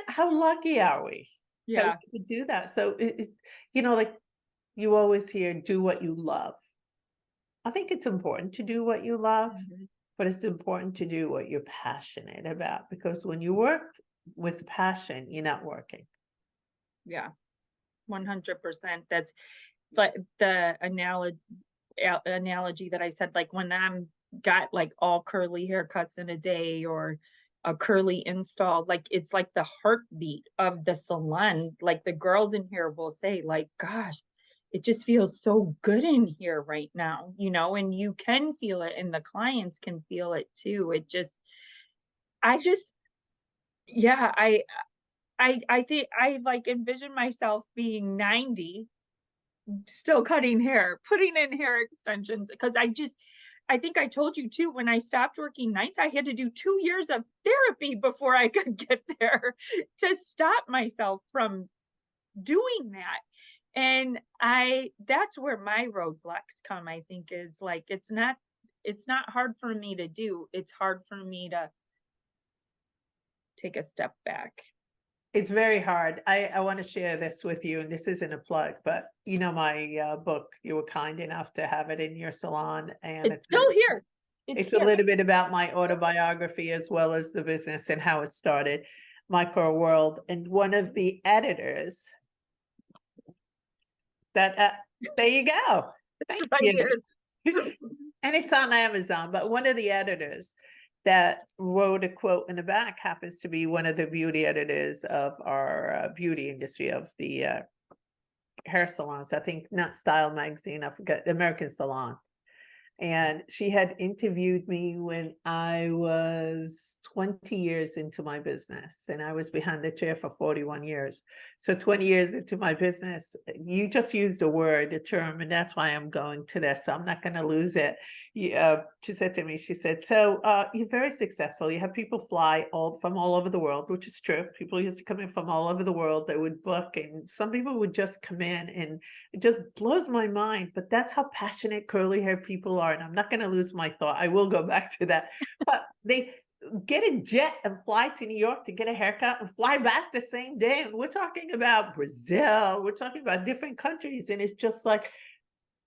how lucky are we that Yeah. we could do that? So like you always hear, do what you love. I think it's important to do what you love, Mhm. but it's important to do what you're passionate about, because when you work with passion, you're not working. Yeah. 100%. That's but the analogy that I said, like, when I'm got, like, all curly haircuts in a day or a curly install, like, it's like the heartbeat of the salon. Like, the girls in here will say, like, "Gosh, it just feels so good in here right now," and you can feel it, and the clients can feel it too. I just yeah, I think I, like, envision myself being 90, still cutting hair, putting in hair extensions, because I think I told you too, when I stopped working nights, I had to do 2 years of therapy before I could get there to stop myself from doing that. And I that's where my roadblocks come, I think, is like, it's not hard for me to do. It's hard for me to take a step back. It's very hard. I want to share this with you, and this isn't a plug, but my book, you were kind enough to have it in your salon, and It's still here. It's it's a here. little bit about my autobiography as well as the business and how it started, Micro World. And one of the editors that, there you go. It's Thank right you. here. And it's on Amazon, but one of the editors that wrote a quote in the back happens to be one of the beauty editors of our beauty industry, of the hair salons. I think not Style Magazine, I forget, American Salon. And she had interviewed me when I was 20 years into my business, and I was behind the chair for 41 years. So 20 years into my business, you just used a term, and that's why I'm going to this. So I'm not going to lose it. She said to me, she said, so you're very successful. You have people fly from all over the world, which is true. People used to come in from all over the world. They would book, and some people would just come in, and it just blows my mind. But that's how passionate curly hair people are. And I'm not going to lose my thought. I will go back to that. But they get a jet and fly to New York to get a haircut and fly back the same day. And we're talking about Brazil. We're talking about different countries. And it's just like,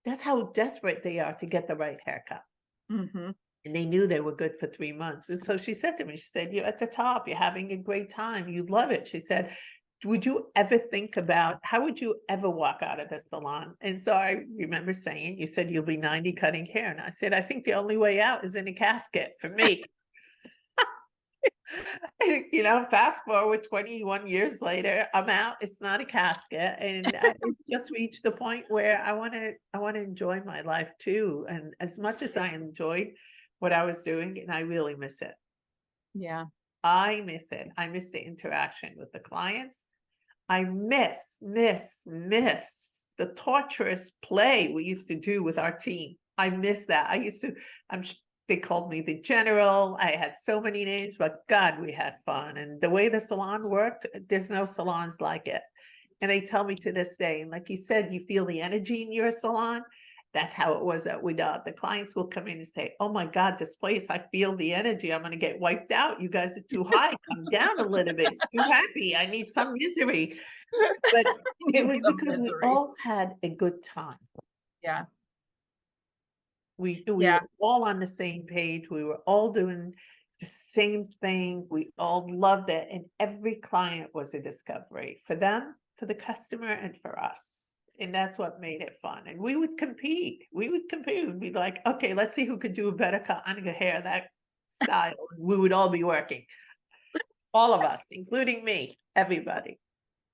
that's how desperate they are to get the right haircut. Mhm. And they knew they were good for 3 months. And so she said to me, she said, you're at the top, you're having a great time, you love it. She said, would you ever think about, how would you ever walk out of the salon? And so I remember saying, you said you'll be 90 cutting hair. And I said, I think the only way out is in a casket for me. And, you know, fast forward 21 years later, I'm out. It's not a casket, and it's just reached the point where I want to enjoy my life too. And as much as I enjoyed what I was doing, and I really miss it. Yeah. I miss it. I miss the interaction with the clients. I miss the torturous play we used to do with our team. I miss that. I used to, they called me the general. I had so many names, but God, we had fun. And the way the salon worked, there's no salons like it. And they tell me to this day, and like you said, you feel the energy in your salon. That's how it was at Ouidad. The clients will come in and say, "Oh my God, this place, I feel the energy. I'm going to get wiped out. You guys are too high. Come down a little bit. It's too happy. I need some misery." But it was Some because we misery. all had a good time. Yeah. We Yeah. were all on the same page. We were all doing the same thing. We all loved it. And every client was a discovery for them, for the customer, and for us. And that's what made it fun. And we would compete. We'd be like, okay, let's see who could do a better cut on the hair, that style. We would all be working. All of us, including me, everybody.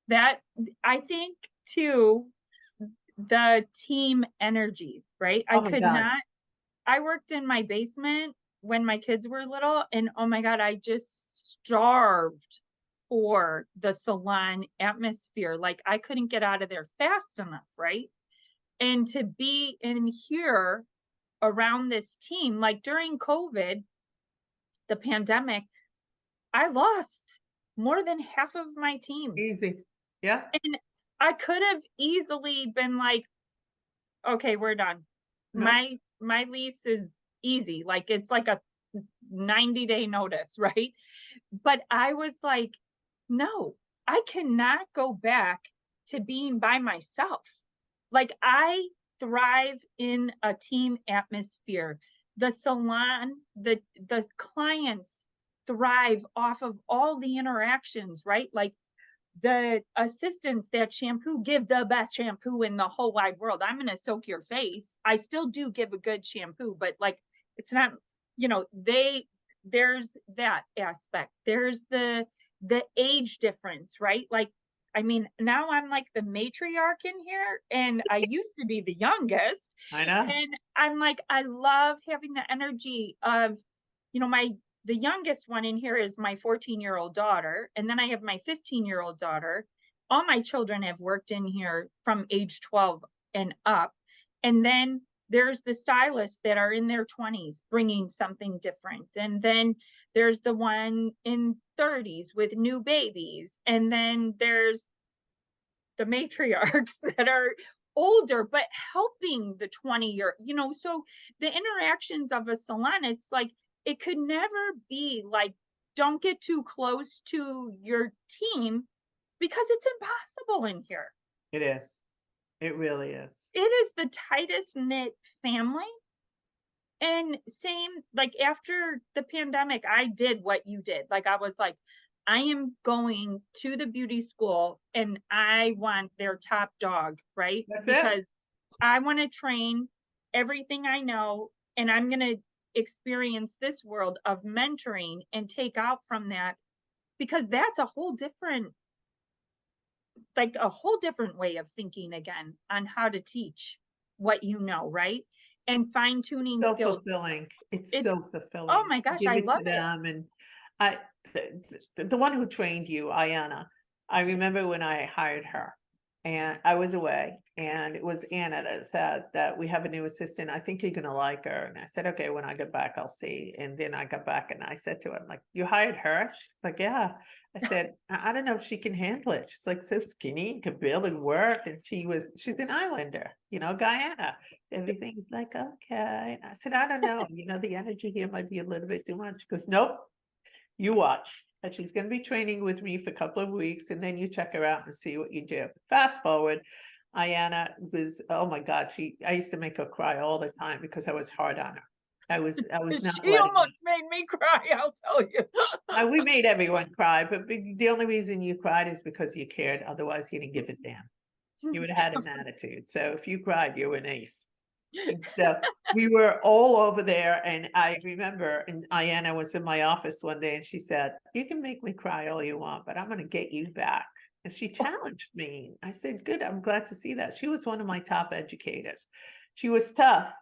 That I think too, the team energy, right? Oh my God. I worked in my basement when my kids were little, and oh my God, I just starved for the salon atmosphere. Like I couldn't get out of there fast enough, right? And to be in here around this team, like during COVID, the pandemic, I lost more than half of my team. Easy. Yeah. And I could have easily been like, okay, we're done. No. My lease is easy. Like it's like a 90-day notice, right? But I was like, no, I cannot go back to being by myself. Like I thrive in a team atmosphere. The salon, the clients thrive off of all the interactions, right? Like the assistants that shampoo give the best shampoo in the whole wide world. I'm going to soak your face. I still do give a good shampoo, but like it's not, you know, there's that aspect. There's the age difference, right? Like I mean, now I'm like the matriarch in here, and I used to be the youngest. I know. And I'm like, I love having the energy of, you know, the youngest one in here is my 14-year-old daughter. And then I have my 15-year-old daughter. All my children have worked in here from age 12 and up. And then there's the stylists that are in their 20s bringing something different. And then there's the one in 30s with new babies. And then there's the matriarchs that are older, but helping the 20-year, you know, so the interactions of a salon, it's like, it could never be like, don't get too close to your team because it's impossible in here. It is. It really is. It is the tightest knit family. And same, like after the pandemic, I did what you did. Like I was like, I am going to the beauty school and I want their top dog, right? That's because it. I want to train everything I know, and I'm going to experience this world of mentoring and take out from that, because that's a whole different, like a whole different way of thinking again on how to teach what you know, right? And fine tuning So skills. fulfilling. It's It, so fulfilling. oh my gosh, Give I it love to it. them. And I, the one who trained you, Ayana, I remember when I hired her and I was away, and it was Anna that said that we have a new assistant. I think you're going to like her. And I said, okay, when I get back, I'll see. And then I got back and I said to her, I'm like, you hired her? She's like, yeah. I said, I don't know if she can handle it. She's like so skinny, could barely work. And she's an islander, you know, Guyana. Everything's like, okay. And I said, I don't know. You know, the energy here might be a little bit too much. She goes, nope, you watch. And she's going to be training with me for a couple of weeks. And then you check her out and see what you do. Fast forward, Ayana was, oh my God, I used to make her cry all the time because I was hard on her. I was not She letting almost made me cry, I'll tell you. we made everyone cry, but the only reason you cried is because you cared. Otherwise, you didn't give a damn. You would have had an attitude. So if you cried, you were an ace. And so we were all over there, and I remember, and Ayanna was in my office one day, and she said, "You can make me cry all you want, but I'm going to get you back." And she challenged me. I said, "Good, I'm glad to see that." She was one of my top educators. She was tough.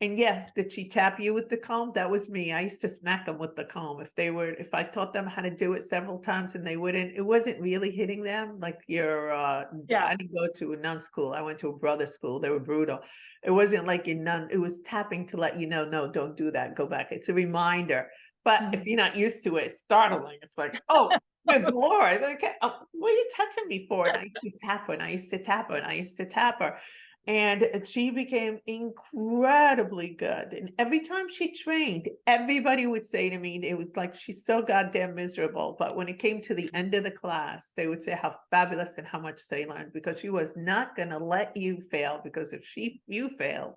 And yes, did she tap you with the comb? That was me. I used to smack them with the comb. If I taught them how to do it several times and they wouldn't, it wasn't really hitting them. Like Yeah. I didn't go to a nun school. I went to a brother school. They were brutal. It wasn't like in nun, it was tapping to let you know, no, don't do that. Go back. It's a reminder. But if Mhm. you're not used to it, it's startling. It's like, oh, good Lord. Okay, what are you touching me for? And I used to tap her, and I used to tap her, and I used to tap her. And she became incredibly good. And every time she trained, everybody would say to me, they would like, she's so goddamn miserable. But when it came to the end of the class, they would say how fabulous and how much they learned, because she was not going to let you fail, because if you failed,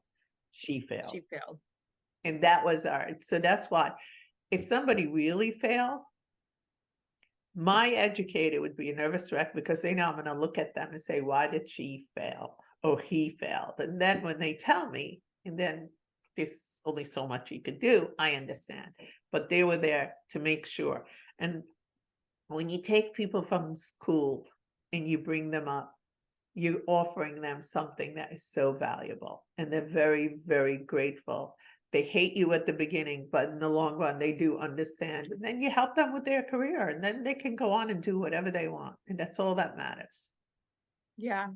she failed. She failed. And that was so that's why if somebody really failed, my educator would be a nervous wreck, because they know I'm going to look at them and say, why did she fail or he failed? And then when they tell me, and then there's only so much you could do, I understand. But they were there to make sure. And when you take people from school and you bring them up, you're offering them something that is so valuable, and they're very, very grateful. They hate you at the beginning, but in the long run, they do understand. And then you help them with their career, and then they can go on and do whatever they want. And that's all that matters. Yeah,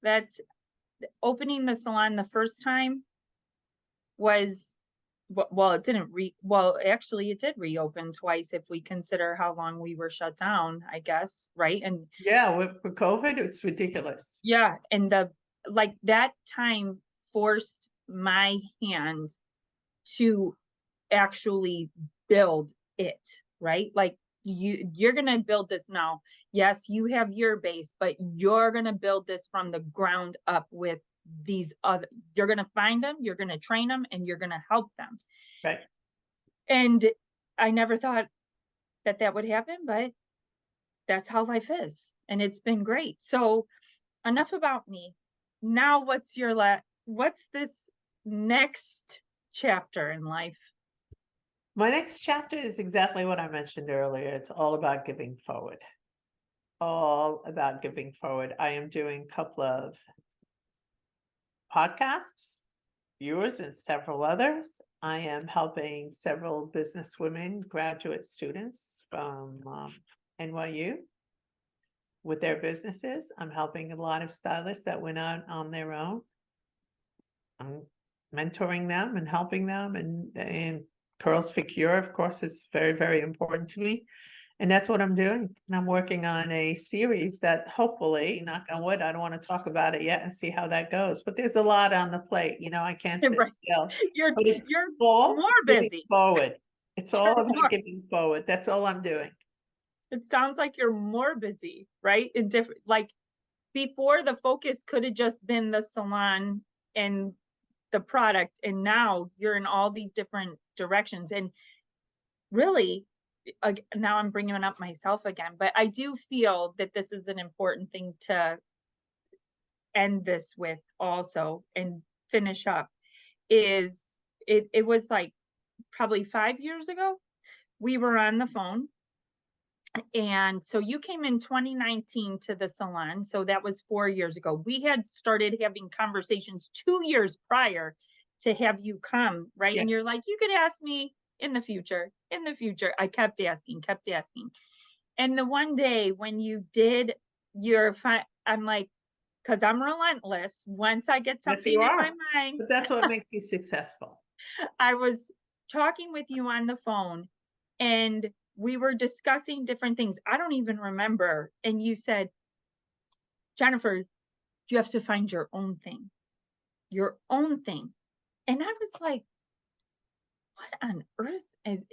that's opening the salon the first time was, well, it didn't actually it did reopen twice if we consider how long we were shut down, I guess, right? And Yeah, for COVID, it's ridiculous. yeah, and like that time forced my hand to actually build it, right? Like you're going to build this now. Yes, you have your base, but you're going to build this from the ground up with these other, you're going to find them, you're going to train them, and you're going to help them. Right. And I never thought that that would happen, but that's how life is. And it's been great. So enough about me. Now what's this next chapter in life? My next chapter is exactly what I mentioned earlier. It's all about giving forward. All about giving forward. I am doing a couple of podcasts, yours and several others. I am helping several business women, graduate students from NYU with their businesses. I'm helping a lot of stylists that went out on their own. I'm mentoring them and helping them, and Curls for Cure, of course, is very, very important to me. And that's what I'm doing. And I'm working on a series that hopefully, knock on wood, I don't want to talk about it yet and see how that goes. But there's a lot on the plate. I can't sit Right. still. You're But it's you're all more giving busy. forward. It's You're all about more, giving forward. That's all I'm doing. it sounds like you're more busy, right? In different, like before the focus could have just been the salon and the product, and now you're in all these different directions. And really, now I'm bringing up myself again, but I do feel that this is an important thing to end this with also and finish up is it was like probably 5 years ago we were on the phone. And so you came in 2019 to the salon. So that was 4 years ago. We had started having conversations 2 years prior to have you come, right? Yes. And you're like, you could ask me in the future, in the future. I kept asking. And the one day when you did I'm like, because I'm relentless. Once I get Yes, something you in my are. mind, But that's what makes you successful. I was talking with you on the phone and we were discussing different things. I don't even remember. And you said, Jennifer, you have to find your own thing, your own thing. And I was like, what on earth is,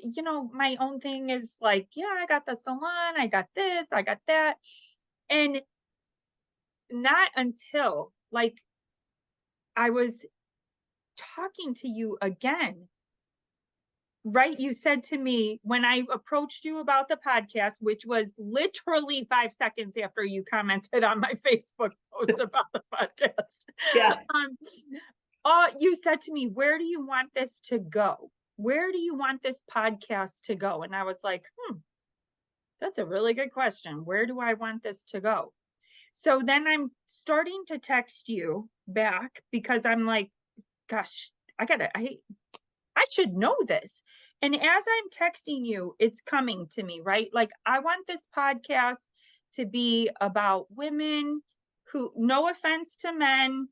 my own thing is like, yeah, I got the salon, I got this, I got that. And not until like I was talking to you again right, you said to me when I approached you about the podcast, which was literally 5 seconds after you commented on my Facebook post about the podcast. Yes. You said to me, "Where do you want this to go? Where do you want this podcast to go?" And I was like, that's a really good question. Where do I want this to go? So then I'm starting to text you back because I'm like, gosh, I should know this. And as I'm texting you, it's coming to me, right? Like, I want this podcast to be about women who, no offense to men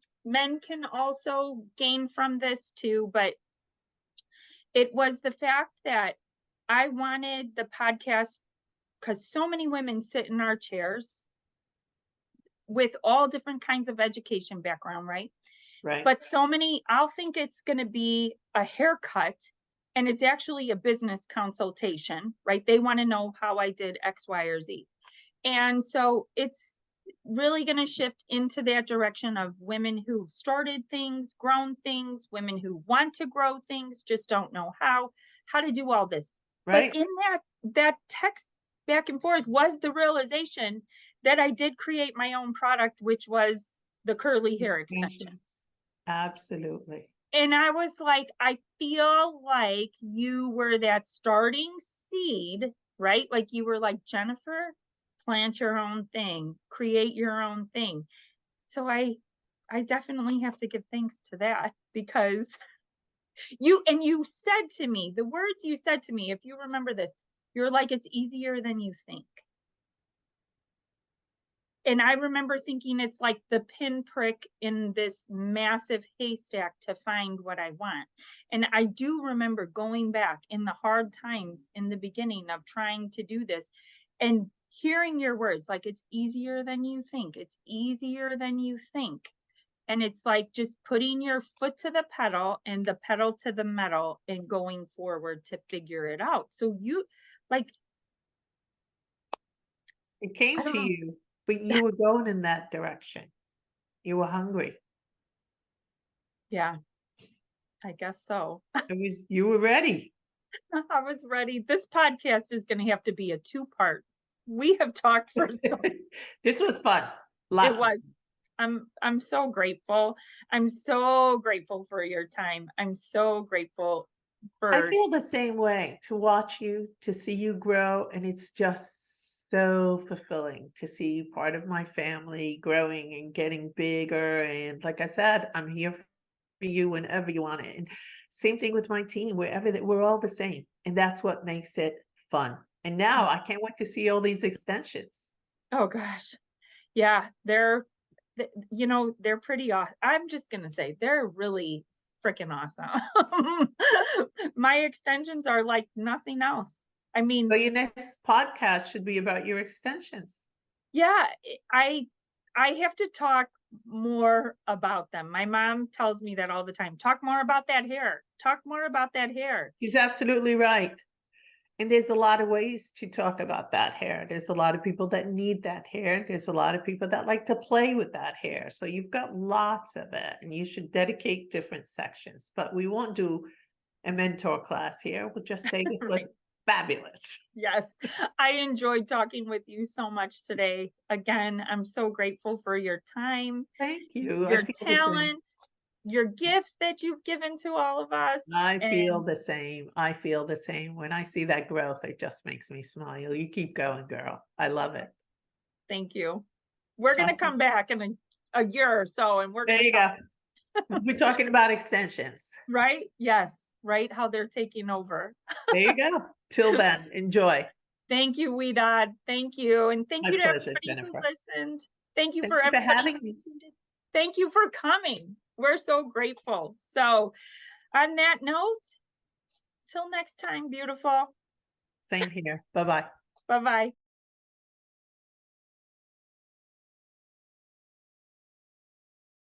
can also gain from this too, but it was the fact that I wanted the podcast because so many women sit in our chairs with all different kinds of education background, right? Right. But so many, I'll think it's going to be a haircut and it's actually a business consultation, right? They want to know how I did X, Y, or Z. And so it's really going to shift into that direction of women who've started things, grown things, women who want to grow things, just don't know how to do all this. Right. But in that text back and forth was the realization that I did create my own product, which was the curly hair extensions. Absolutely. And I was like, I feel like you were that starting seed, right? Like you were like, Jennifer, plant your own thing, create your own thing. So I definitely have to give thanks to that because you said to me, the words you said to me, if you remember this, you're like, it's easier than you think. And I remember thinking it's like the pinprick in this massive haystack to find what I want. And I do remember going back in the hard times in the beginning of trying to do this and hearing your words, like, it's easier than you think. It's easier than you think. And it's like just putting your foot to the pedal and the pedal to the metal and going forward to figure it out. So you like, It came to you, but you were going in that direction. You were hungry. Yeah, I guess so. You were ready. I was ready. This podcast is going to have to be a 2-part. We have talked for so This was fun. it was. I'm so grateful. I'm so grateful for your time. I'm so grateful I for feel the same way to watch you, to see you grow, and it's just so fulfilling to see part of my family growing and getting bigger. And like I said, I'm here for you whenever you want it. And same thing with my team, we're all the same. And that's what makes it fun. And now I can't wait to see all these extensions. Oh gosh. Yeah, they're pretty awesome. I'm just going to say they're really freaking awesome. My extensions are like nothing else. I mean, So your next podcast should be about your extensions. yeah, I have to talk more about them. My mom tells me that all the time. Talk more about that hair. Talk more about that hair. She's absolutely right. And there's a lot of ways to talk about that hair. There's a lot of people that need that hair. There's a lot of people that like to play with that hair. So you've got lots of it, and you should dedicate different sections. But we won't do a mentor class here. We'll just say this was fabulous. Yes, I enjoyed talking with you so much today. Again, I'm so grateful for your time, Thank you. your talent, your gifts that you've given to all of us. I feel the same. I feel the same. When I see that growth, it just makes me smile. You keep going, girl. I love it. Thank you. We're going to come back in a year or so, and we're going to go. We're talking about extensions. Right? Yes. Right? How they're taking over. There you go. Till then, enjoy. Thank you, Ouidad. Thank you. And thank you to everybody Jennifer. who listened. Thank you Thank for you everybody having me. Thank you for coming. We're so grateful. So on that note, till next time, beautiful. Same here. Bye-bye. Bye-bye.